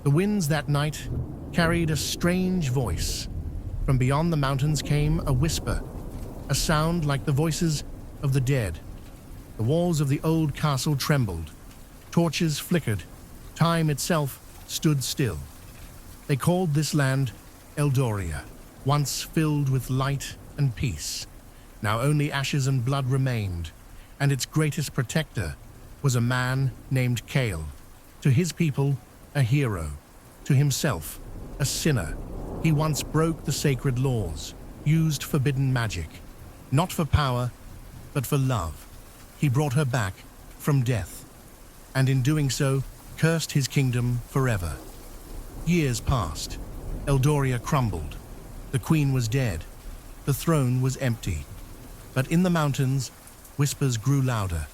The winds that night carried a strange voice. From beyond the mountains came a whisper, a sound like the voices of the dead. The walls of the old castle trembled. Torches flickered. Time itself stood still. They called this land Eldoria, once filled with light and peace. Now only ashes and blood remained, and its greatest protector was a man named Kale. To his people, a hero. To himself, a sinner. He once broke the sacred laws, used forbidden magic. Not for power, but for love. He brought her back from death, and in doing so, cursed his kingdom forever. Years passed. Eldoria crumbled. The queen was dead. The throne was empty. But in the mountains, whispers grew louder.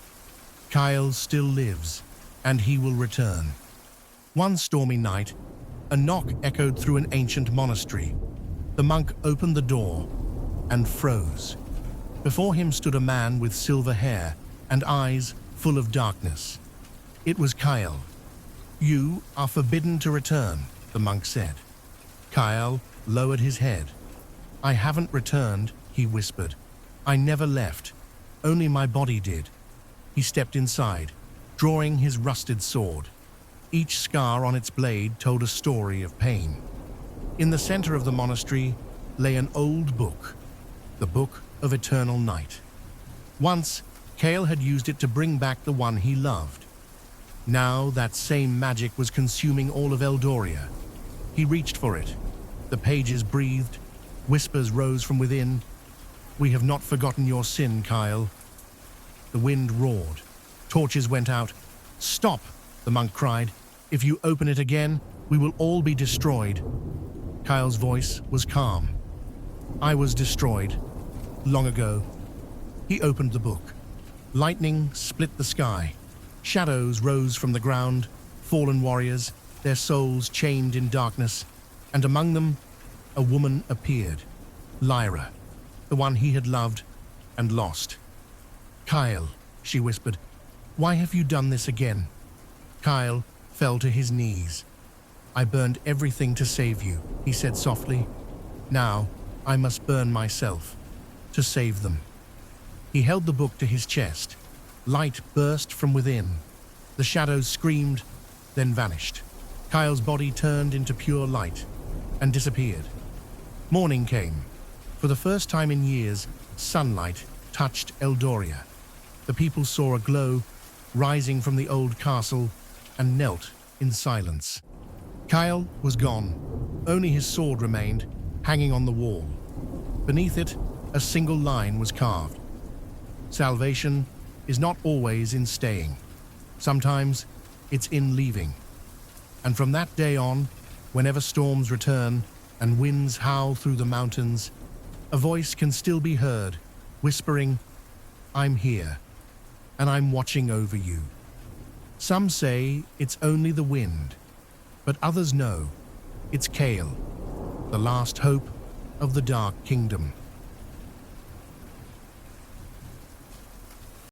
Kyle still lives, and he will return. One stormy night, a knock echoed through an ancient monastery. The monk opened the door and froze. Before him stood a man with silver hair and eyes full of darkness. It was Kyle. "You are forbidden to return," the monk said. Kyle lowered his head. "I haven't returned," he whispered. "I never left. Only my body did." He stepped inside, drawing his rusted sword. Each scar on its blade told a story of pain. In the center of the monastery lay an old book, the Book of Eternal Night. Once, Kale had used it to bring back the one he loved. Now that same magic was consuming all of Eldoria. He reached for it. The pages breathed. Whispers rose from within. "We have not forgotten your sin, Kyle." The wind roared. Torches went out. "Stop!" the monk cried. "If you open it again, we will all be destroyed." Kyle's voice was calm. "I was destroyed long ago." He opened the book. Lightning split the sky. Shadows rose from the ground, fallen warriors, their souls chained in darkness, and among them, a woman appeared. Lyra, the one he had loved and lost. "Kyle," she whispered, "why have you done this again?" Kyle fell to his knees. "I burned everything to save you," he said softly. "Now I must burn myself to save them." He held the book to his chest. Light burst from within. The shadows screamed, then vanished. Kyle's body turned into pure light and disappeared. Morning came. For the first time in years, sunlight touched Eldoria. The people saw a glow rising from the old castle and knelt in silence. Kyle was gone. Only his sword remained, hanging on the wall. Beneath it, a single line was carved. Salvation is not always in staying. Sometimes it's in leaving. And from that day on, whenever storms return and winds howl through the mountains, a voice can still be heard, whispering, "I'm here, and I'm watching over you." Some say it's only the wind, but others know it's Kale, the last hope of the Dark Kingdom.